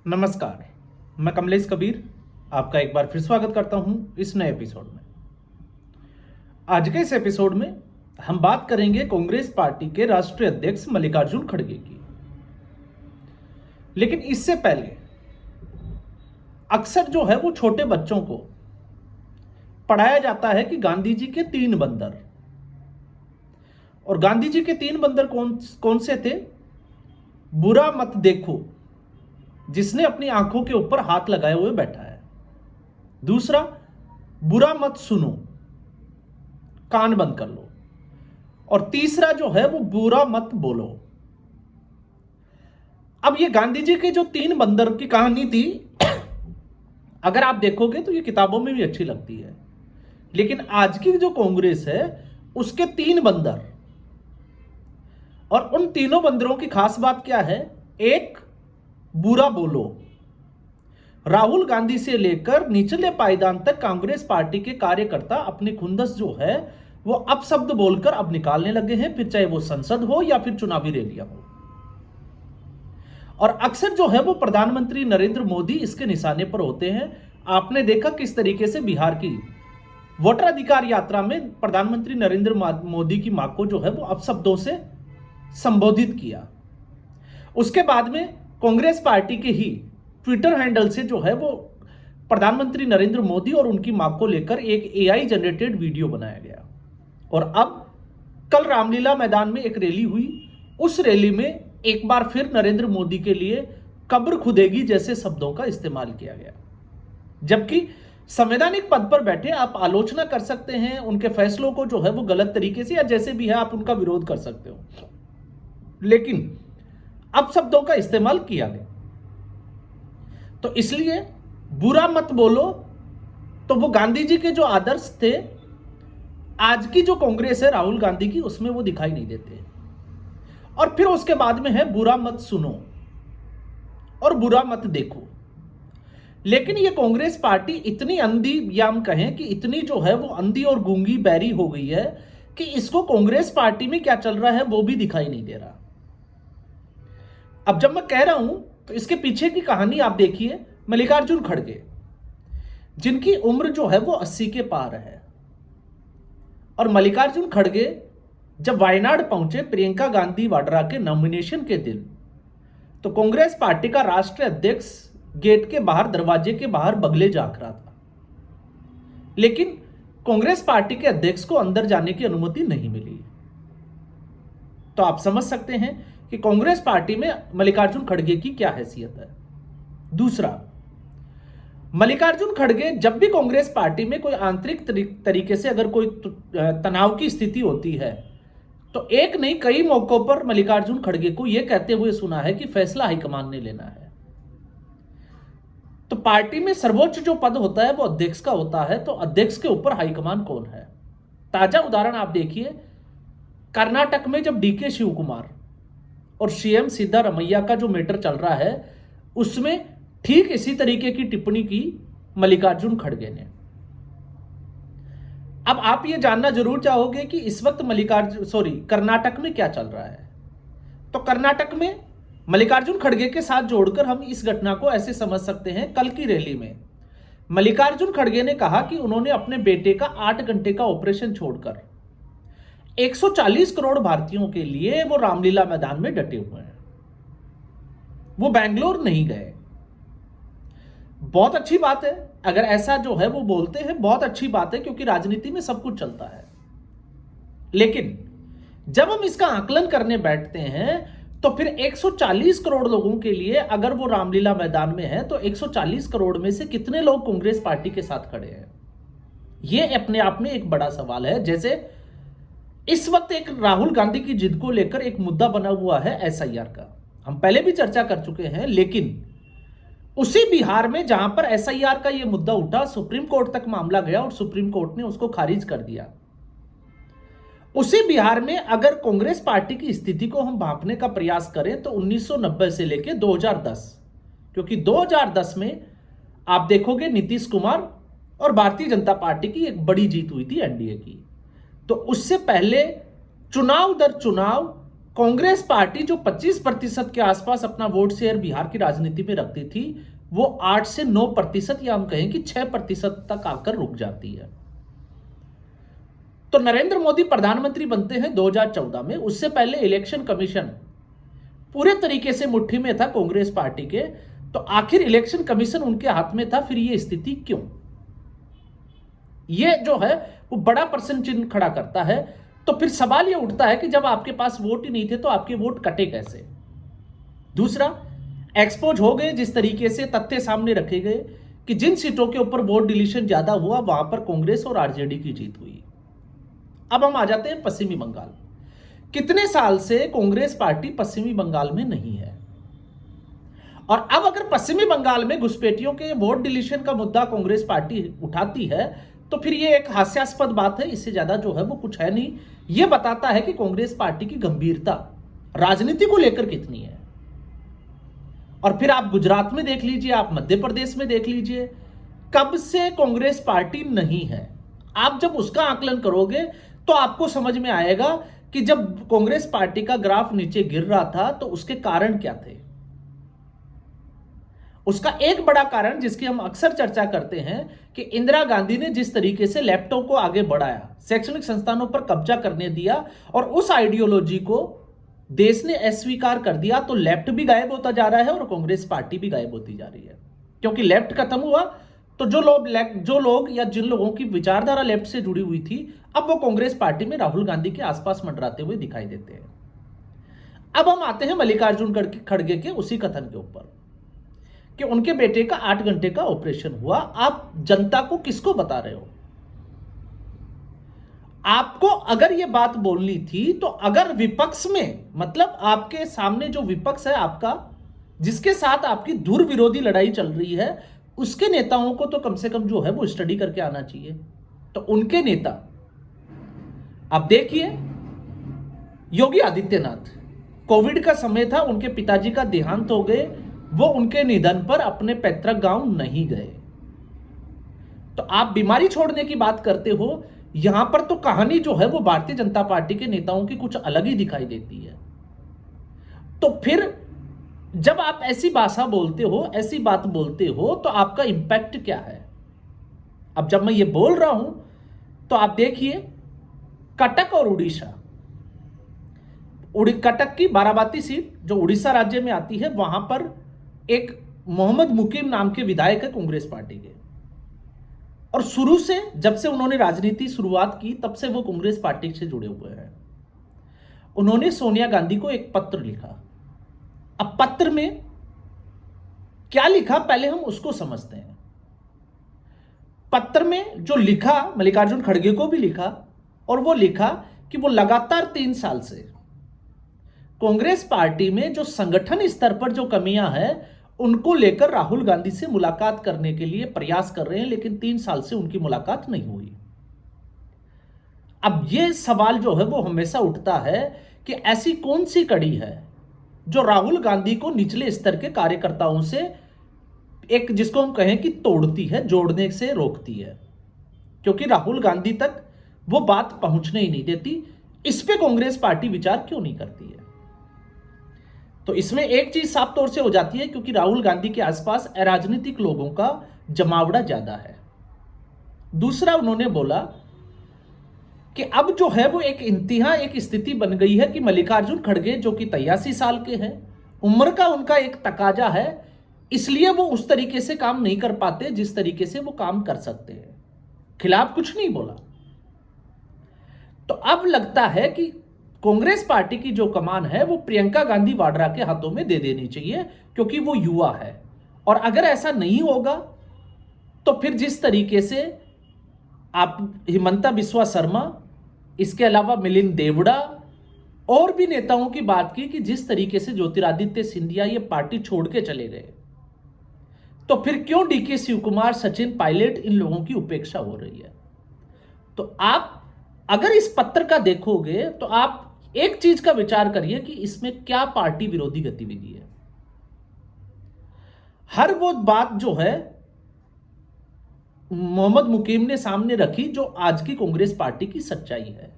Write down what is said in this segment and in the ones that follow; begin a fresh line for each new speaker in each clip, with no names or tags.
नमस्कार। मैं कमलेश कबीर आपका एक बार फिर स्वागत करता हूं इस नए एपिसोड में। आज के इस एपिसोड में हम बात करेंगे कांग्रेस पार्टी के राष्ट्रीय अध्यक्ष मल्लिकार्जुन खड़गे की। लेकिन इससे पहले अक्सर जो है वो छोटे बच्चों को पढ़ाया जाता है कि गांधी जी के 3 बंदर। और गांधी जी के 3 बंदर कौन कौन से थे? बुरा मत देखो, जिसने अपनी आंखों के ऊपर हाथ लगाए हुए बैठा है। दूसरा, बुरा मत सुनो, कान बंद कर लो। और तीसरा जो है वो बुरा मत बोलो। अब ये गांधी जी के जो 3 बंदर की कहानी थी, अगर आप देखोगे तो ये किताबों में भी अच्छी लगती है। लेकिन आज की जो कांग्रेस है उसके 3 बंदर, और उन तीनों बंदरों की खास बात क्या है? एक, बुरा बोलो। राहुल गांधी से लेकर निचले पायदान तक कांग्रेस पार्टी के कार्यकर्ता अपनी खुंदस जो है वो अपशब्द बोलकर अब निकालने लगे हैं, फिर चाहे वो संसद हो या फिर चुनावी रैलियां हो। और अक्सर जो है वो प्रधानमंत्री नरेंद्र मोदी इसके निशाने पर होते हैं। आपने देखा किस तरीके से बिहार की वोटर अधिकार यात्रा में प्रधानमंत्री नरेंद्र मोदी की मां को जो है वो अपशब्दों से संबोधित किया। उसके बाद में कांग्रेस पार्टी के ही ट्विटर हैंडल से जो है वो प्रधानमंत्री नरेंद्र मोदी और उनकी मां को लेकर एक एआई जनरेटेड वीडियो बनाया गया। और अब कल रामलीला मैदान में एक रैली हुई। उस रैली में एक बार फिर नरेंद्र मोदी के लिए कब्र खुदेगी जैसे शब्दों का इस्तेमाल किया गया। जबकि संवैधानिक पद पर बैठे आप आलोचना कर सकते हैं, उनके फैसलों को जो है वो गलत तरीके से या जैसे भी है आप उनका विरोध कर सकते हो, लेकिन अब शब्दों का इस्तेमाल किया गया। तो इसलिए बुरा मत बोलो, तो वो गांधी जी के जो आदर्श थे आज की जो कांग्रेस है राहुल गांधी की, उसमें वो दिखाई नहीं देते। और फिर उसके बाद में है बुरा मत सुनो और बुरा मत देखो। लेकिन ये कांग्रेस पार्टी इतनी अंधी, या हम कहें कि इतनी जो है वो अंधी और गूंगी बैरी हो गई है कि इसको कांग्रेस पार्टी में क्या चल रहा है वो भी दिखाई नहीं दे रहा। अब जब मैं कह रहा हूं तो इसके पीछे की कहानी आप देखिए। मल्लिकार्जुन खड़गे, जिनकी उम्र जो है वो 80 के पार है। और मल्लिकार्जुन खड़गे जब वायनाड पहुंचे प्रियंका गांधी वाड्रा के नॉमिनेशन के दिन, तो कांग्रेस पार्टी का राष्ट्रीय अध्यक्ष गेट के बाहर, दरवाजे के बाहर बगले झांक रहा था। लेकिन कांग्रेस पार्टी के अध्यक्ष को अंदर जाने की अनुमति नहीं मिली। तो आप समझ सकते हैं कि कांग्रेस पार्टी में मल्लिकार्जुन खड़गे की क्या हैसियत है। दूसरा, मल्लिकार्जुन खड़गे जब भी कांग्रेस पार्टी में कोई आंतरिक तरीके से अगर कोई तनाव की स्थिति होती है, तो एक नहीं कई मौकों पर मल्लिकार्जुन खड़गे को यह कहते हुए सुना है कि फैसला हाईकमान ने लेना है। तो पार्टी में सर्वोच्च जो पद होता है वो अध्यक्ष का होता है, तो अध्यक्ष के ऊपर हाईकमान कौन है? ताजा उदाहरण आप देखिए, कर्नाटक में जब डीके शिव कुमार और सीएम सिद्धारमैया का जो मैटर चल रहा है, उसमें ठीक इसी तरीके की टिप्पणी की मल्लिकार्जुन खड़गे ने। अब आप ये जानना जरूर चाहोगे कि इस वक्त कर्नाटक में क्या चल रहा है। तो कर्नाटक में मल्लिकार्जुन खड़गे के साथ जोड़कर हम इस घटना को ऐसे समझ सकते हैं। कल की रैली में मल्लिकार्जुन खड़गे ने कहा कि उन्होंने अपने बेटे का 8 घंटे का ऑपरेशन छोड़कर 140 करोड़ भारतीयों के लिए वो रामलीला मैदान में डटे हुए हैं। वो बेंगलोर नहीं गए। बहुत अच्छी बात है, अगर ऐसा जो है वो बोलते हैं, बहुत अच्छी बात है, क्योंकि राजनीति में सब कुछ चलता है। लेकिन जब हम इसका आकलन करने बैठते हैं तो फिर 140 करोड़ लोगों के लिए अगर वो रामलीला मैदान में है, तो 140 करोड़ में से कितने लोग कांग्रेस पार्टी के साथ खड़े हैं? यह अपने आप में एक बड़ा सवाल है। जैसे इस वक्त एक राहुल गांधी की जिद को लेकर एक मुद्दा बना हुआ है एसआईआर का, हम पहले भी चर्चा कर चुके हैं। लेकिन उसी बिहार में जहां पर एसआईआर का यह मुद्दा उठा, सुप्रीम कोर्ट तक मामला गया और सुप्रीम कोर्ट ने उसको खारिज कर दिया। उसी बिहार में अगर कांग्रेस पार्टी की स्थिति को हम भांपने का प्रयास करें तो 1990 से लेकर 2010, क्योंकि 2010 में आप देखोगे नीतीश कुमार और भारतीय जनता पार्टी की एक बड़ी जीत हुई थी एनडीए की। तो उससे पहले चुनाव दर चुनाव कांग्रेस पार्टी जो 25% के आसपास अपना वोट शेयर बिहार की राजनीति में रखती थी, वो 8 से 9% या हम कहें कि 6% तक आकर रुक जाती है। तो नरेंद्र मोदी प्रधानमंत्री बनते हैं 2014 में। उससे पहले इलेक्शन कमीशन पूरे तरीके से मुट्ठी में था कांग्रेस पार्टी के। तो आखिर इलेक्शन कमीशन उनके हाथ में था, फिर ये स्थिति क्यों? ये जो है वो बड़ा प्रश्न चिन्ह खड़ा करता है। तो फिर सवाल ये उठता है कि जब आपके पास वोट ही नहीं थे तो आपके वोट कटे कैसे? दूसरा, एक्सपोज हो गए जिस तरीके से तथ्य सामने रखे गए कि जिन सीटों के ऊपर वोट डिलीशन ज्यादा हुआ वहां पर कांग्रेस और आरजेडी की जीत हुई। अब हम आ जाते हैं पश्चिमी बंगाल। कितने साल से कांग्रेस पार्टी पश्चिमी बंगाल में नहीं है, और अब अगर पश्चिमी बंगाल में घुसपैठियों के वोट डिलीशन का मुद्दा कांग्रेस पार्टी उठाती है तो फिर ये एक हास्यास्पद बात है। इससे ज्यादा जो है वो कुछ है नहीं। ये बताता है कि कांग्रेस पार्टी की गंभीरता राजनीति को लेकर कितनी है। और फिर आप गुजरात में देख लीजिए, आप मध्य प्रदेश में देख लीजिए, कब से कांग्रेस पार्टी नहीं है। आप जब उसका आकलन करोगे तो आपको समझ में आएगा कि जब कांग्रेस पार्टी का ग्राफ नीचे गिर रहा था तो उसके कारण क्या थे। उसका एक बड़ा कारण जिसकी हम अक्सर चर्चा करते हैं कि इंदिरा गांधी ने जिस तरीके से लैपटॉप को आगे बढ़ाया, शैक्षणिक संस्थानों पर कब्जा करने दिया और उस आइडियोलॉजी को देश ने अस्वीकार कर दिया, तो लेफ्ट भी गायब होता जा रहा है और कांग्रेस पार्टी भी गायब होती जा रही है। क्योंकि लेफ्ट खत्म हुआ तो जो लोग या जिन लोगों की विचारधारा लेफ्ट से जुड़ी हुई थी, अब वो कांग्रेस पार्टी में राहुल गांधी के आसपास मंडराते हुए दिखाई देते हैं। अब हम आते हैं मल्लिकार्जुन खड़गे के उसी कथन के ऊपर कि उनके बेटे का 8 घंटे का ऑपरेशन हुआ। आप जनता को किसको बता रहे हो? आपको अगर यह बात बोलनी थी तो अगर विपक्ष में, मतलब आपके सामने जो विपक्ष है आपका, जिसके साथ आपकी दूर विरोधी लड़ाई चल रही है, उसके नेताओं को तो कम से कम जो है वो स्टडी करके आना चाहिए। तो उनके नेता, आप देखिए योगी आदित्यनाथ, कोविड का समय था, उनके पिताजी का देहांत हो गए, वो उनके निधन पर अपने पैतृक गांव नहीं गए। तो आप बीमारी छोड़ने की बात करते हो, यहां पर तो कहानी जो है वो भारतीय जनता पार्टी के नेताओं की कुछ अलग ही दिखाई देती है। तो फिर जब आप ऐसी भाषा बोलते हो, ऐसी बात बोलते हो, तो आपका इंपैक्ट क्या है? अब जब मैं ये बोल रहा हूं तो आप देखिए कटक और उड़ीसा, कटक की बाराबाती सीट जो उड़ीसा राज्य में आती है, वहां पर एक मोहम्मद मुकीम नाम के विधायक है कांग्रेस पार्टी के, और शुरू से जब से उन्होंने राजनीति शुरुआत की तब से वो कांग्रेस पार्टी से जुड़े हुए हैं। उन्होंने सोनिया गांधी को एक पत्र लिखा। अब पत्र में क्या लिखा पहले हम उसको समझते हैं। पत्र में जो लिखा, मल्लिकार्जुन खड़गे को भी लिखा, और वो लिखा कि वो लगातार 3 साल से कांग्रेस पार्टी में जो संगठन स्तर पर जो कमियां हैं उनको लेकर राहुल गांधी से मुलाकात करने के लिए प्रयास कर रहे हैं, लेकिन 3 साल से उनकी मुलाकात नहीं हुई। अब यह सवाल जो है वो हमेशा उठता है कि ऐसी कौन सी कड़ी है जो राहुल गांधी को निचले स्तर के कार्यकर्ताओं से एक, जिसको हम कहें कि तोड़ती है, जोड़ने से रोकती है, क्योंकि राहुल गांधी तक वो बात पहुंचने ही नहीं देती। इस पे कांग्रेस पार्टी विचार क्यों नहीं करती है? तो इसमें एक चीज साफ तौर से हो जाती है, क्योंकि राहुल गांधी के आसपास अराजनीतिक लोगों का जमावड़ा ज्यादा है। दूसरा, उन्होंने बोला कि अब जो है वो एक स्थिति बन गई है कि मल्लिकार्जुन खड़गे जो कि 83 साल के हैं, उम्र का उनका एक तकाजा है, इसलिए वो उस तरीके से काम नहीं कर पाते जिस तरीके से वो काम कर सकते हैं। खिलाफ कुछ नहीं बोला। तो अब लगता है कि कांग्रेस पार्टी की जो कमान है वो प्रियंका गांधी वाड्रा के हाथों में दे देनी चाहिए, क्योंकि वो युवा है। और अगर ऐसा नहीं होगा तो फिर जिस तरीके से आप हिमंता बिस्वा शर्मा, इसके अलावा मिलिंद देवड़ा और भी नेताओं की बात की कि जिस तरीके से ज्योतिरादित्य सिंधिया ये पार्टी छोड़ के चले गए, तो फिर क्यों डीके शिव कुमार, सचिन पायलट, इन लोगों की उपेक्षा हो रही है? तो आप अगर इस पत्र का देखोगे तो आप एक चीज का विचार करिए कि इसमें क्या पार्टी विरोधी गतिविधि है। हर वो बात जो है मोहम्मद मुकीम ने सामने रखी जो आज की कांग्रेस पार्टी की सच्चाई है,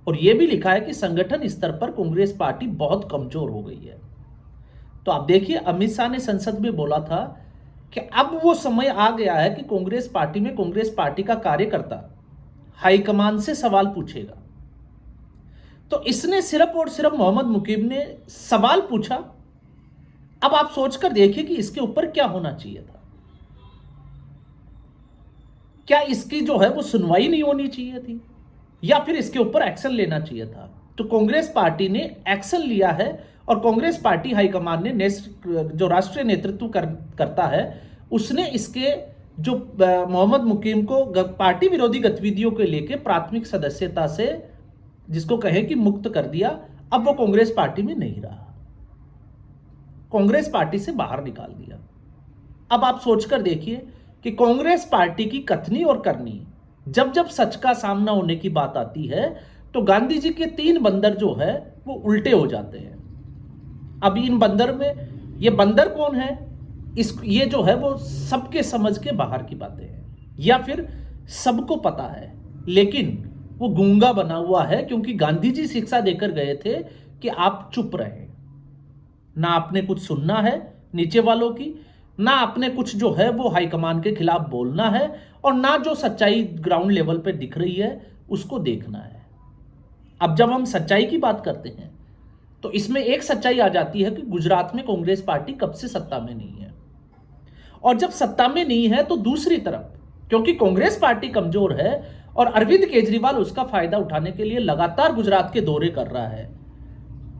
और यह भी लिखा है कि संगठन स्तर पर कांग्रेस पार्टी बहुत कमजोर हो गई है। तो आप देखिए, अमित शाह ने संसद में बोला था कि अब वो समय आ गया है कि कांग्रेस पार्टी में कांग्रेस पार्टी का कार्यकर्ता हाईकमान से सवाल पूछेगा। तो इसने सिर्फ और सिर्फ मोहम्मद मुकीम ने सवाल पूछा। अब आप सोचकर देखिए कि इसके ऊपर क्या होना चाहिए था। क्या इसकी जो है वो सुनवाई नहीं होनी चाहिए थी, या फिर इसके ऊपर एक्शन लेना चाहिए था? तो कांग्रेस पार्टी ने एक्शन लिया है और कांग्रेस पार्टी हाईकमान ने जो राष्ट्रीय नेतृत्व करता है उसने इसके जो मोहम्मद मुकीम को पार्टी विरोधी गतिविधियों के लेकर प्राथमिक सदस्यता से जिसको कहे कि मुक्त कर दिया। अब वो कांग्रेस पार्टी में नहीं रहा, कांग्रेस पार्टी से बाहर निकाल दिया। अब आप सोचकर देखिए कि कांग्रेस पार्टी की कथनी और करनी, जब जब सच का सामना होने की बात आती है तो गांधी जी के 3 बंदर जो है वो उल्टे हो जाते हैं। अब इन बंदर में ये बंदर कौन है, ये जो है वो सबके समझ के बाहर की बातें हैं, या फिर सबको पता है लेकिन वो गूंगा बना हुआ है, क्योंकि गांधी जी शिक्षा देकर गए थे कि आप चुप रहें, ना आपने कुछ सुनना है नीचे वालों की, ना आपने कुछ जो है वो हाईकमान के खिलाफ बोलना है, और ना जो सच्चाई ग्राउंड लेवल पे दिख रही है उसको देखना है। अब जब हम सच्चाई की बात करते हैं तो इसमें एक सच्चाई आ जाती है कि गुजरात में कांग्रेस पार्टी कब से सत्ता में नहीं है, और जब सत्ता में नहीं है तो दूसरी तरफ क्योंकि कांग्रेस पार्टी कमजोर है और अरविंद केजरीवाल उसका फायदा उठाने के लिए लगातार गुजरात के दौरे कर रहा है,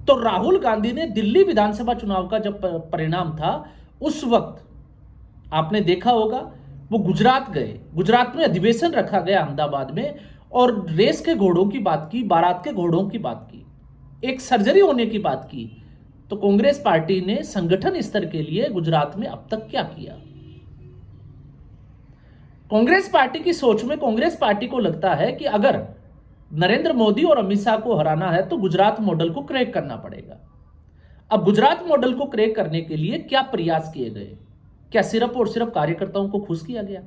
तो राहुल गांधी ने दिल्ली विधानसभा चुनाव का जब परिणाम था उस वक्त आपने देखा होगा वो गुजरात गए, गुजरात में अधिवेशन रखा गया अहमदाबाद में, और रेस के घोड़ों की बात की, बारात के घोड़ों की बात की, एक सर्जरी होने की बात की। तो कांग्रेस पार्टी ने संगठन स्तर के लिए गुजरात में अब तक क्या किया? कांग्रेस पार्टी की सोच में कांग्रेस पार्टी को लगता है कि अगर नरेंद्र मोदी और अमित शाह को हराना है तो गुजरात मॉडल को क्रैक करना पड़ेगा। अब गुजरात मॉडल को क्रैक करने के लिए क्या प्रयास किए गए? क्या सिर्फ और सिर्फ कार्यकर्ताओं को खुश किया गया?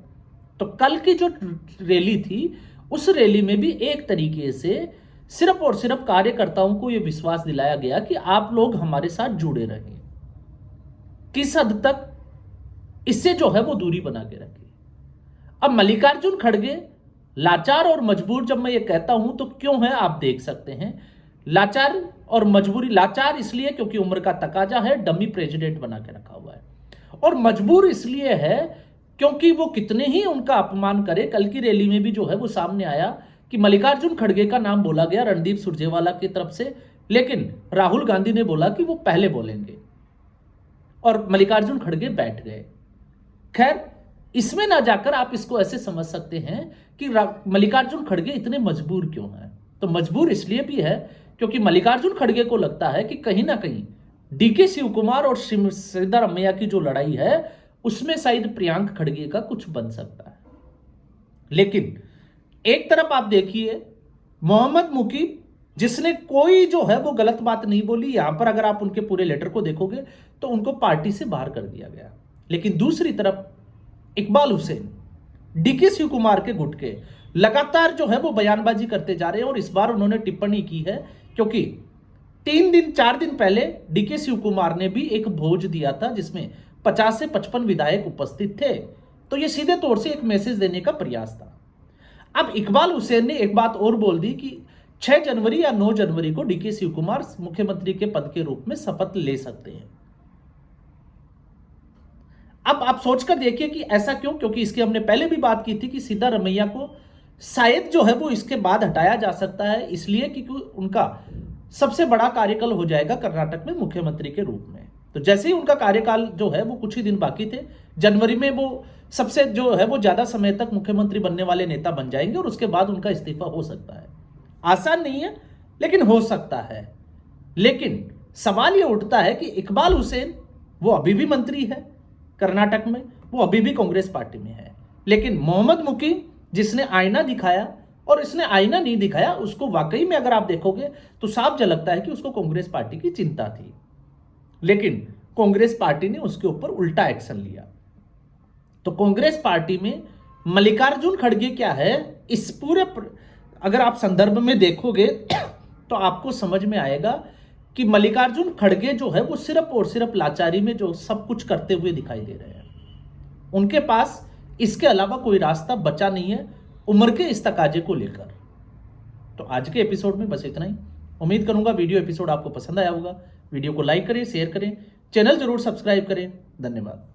तो कल की जो रैली थी उस रैली में भी एक तरीके से सिर्फ और सिर्फ कार्यकर्ताओं को यह विश्वास दिलाया गया कि आप लोग हमारे साथ जुड़े रहें। किस हद तक? इससे जो है वो दूरी बना के रखें। अब मल्लिकार्जुन खड़गे लाचार और मजबूर, जब मैं ये कहता हूं तो क्यों है आप देख सकते हैं। लाचार और मजबूरी, लाचार इसलिए क्योंकि उम्र का तकाजा है, डमी प्रेसिडेंट बना के रखा हुआ है, और मजबूर इसलिए है क्योंकि वो कितने ही उनका अपमान करे। कल की रैली में भी जो है वो सामने आया कि मल्लिकार्जुन खड़गे का नाम बोला गया रणदीप सुरजेवाला की तरफ से, लेकिन राहुल गांधी ने बोला कि वो पहले बोलेंगे और मल्लिकार्जुन खड़गे बैठ गए। खैर, इसमें ना जाकर आप इसको ऐसे समझ सकते हैं कि मल्लिकार्जुन खड़गे इतने मजबूर क्यों हैं। तो मजबूर इसलिए भी है क्योंकि मल्लिकार्जुन खड़गे को लगता है कि कहीं ना कहीं डीके शिव कुमार और सिद्धारमैया की जो लड़ाई है उसमें शायद प्रियंक खड़गे का कुछ बन सकता है। लेकिन एक तरफ आप देखिए मोहम्मद मुकीम, जिसने कोई जो है वो गलत बात नहीं बोली, यहां पर अगर आप उनके पूरे लेटर को देखोगे तो उनको पार्टी से बाहर कर दिया गया। लेकिन दूसरी तरफ इकबाल हुसैन, डीके शिव कुमार के गुट के लगातार जो है वो बयानबाजी करते जा रहे हैं, और इस बार उन्होंने टिप्पणी की है क्योंकि 4 दिन पहले डीके शिव कुमार ने भी एक भोज दिया था जिसमें 50 से 55 विधायक उपस्थित थे। तो यह सीधे तौर से एक मैसेज देने का प्रयास था। अब इकबाल हुसैन ने एक बात और बोल दी कि 6 जनवरी या 9 जनवरी को डीके शिव कुमार मुख्यमंत्री के पद के रूप में शपथ ले सकते हैं। अब आप सोचकर देखिए कि ऐसा क्यों? क्योंकि इसकी हमने पहले भी बात की थी कि सिद्धारमैया को शायद जो है वो इसके बाद हटाया जा सकता है, इसलिए क्योंकि उनका सबसे बड़ा कार्यकाल हो जाएगा कर्नाटक में मुख्यमंत्री के रूप में। तो जैसे ही उनका कार्यकाल जो है वो कुछ ही दिन बाकी थे, जनवरी में वो सबसे जो है वो ज्यादा समय तक मुख्यमंत्री बनने वाले नेता बन जाएंगे, और उसके बाद उनका इस्तीफा हो सकता है। आसान नहीं है लेकिन हो सकता है। लेकिन सवाल ये उठता है कि इकबाल हुसैन वो अभी भी मंत्री है कर्नाटक में, वो अभी भी कांग्रेस पार्टी में है, लेकिन मोहम्मद मुकीम जिसने आईना दिखाया और इसने आईना नहीं दिखाया, उसको वाकई में अगर आप देखोगे तो साफ झलकता है कि उसको कांग्रेस पार्टी की चिंता थी, लेकिन कांग्रेस पार्टी ने उसके ऊपर उल्टा एक्शन लिया। तो कांग्रेस पार्टी में मल्लिकार्जुन खड़गे क्या है, इस पूरे अगर आप संदर्भ में देखोगे तो आपको समझ में आएगा कि मल्लिकार्जुन खड़गे जो है वो सिर्फ और सिर्फ लाचारी में जो सब कुछ करते हुए दिखाई दे रहे हैं। उनके पास इसके अलावा कोई रास्ता बचा नहीं है उम्र के इस तकाजे को लेकर। तो आज के एपिसोड में बस इतना ही। उम्मीद करूंगा वीडियो एपिसोड आपको पसंद आया होगा। वीडियो को लाइक करें, शेयर करें, चैनल जरूर सब्सक्राइब करें। धन्यवाद।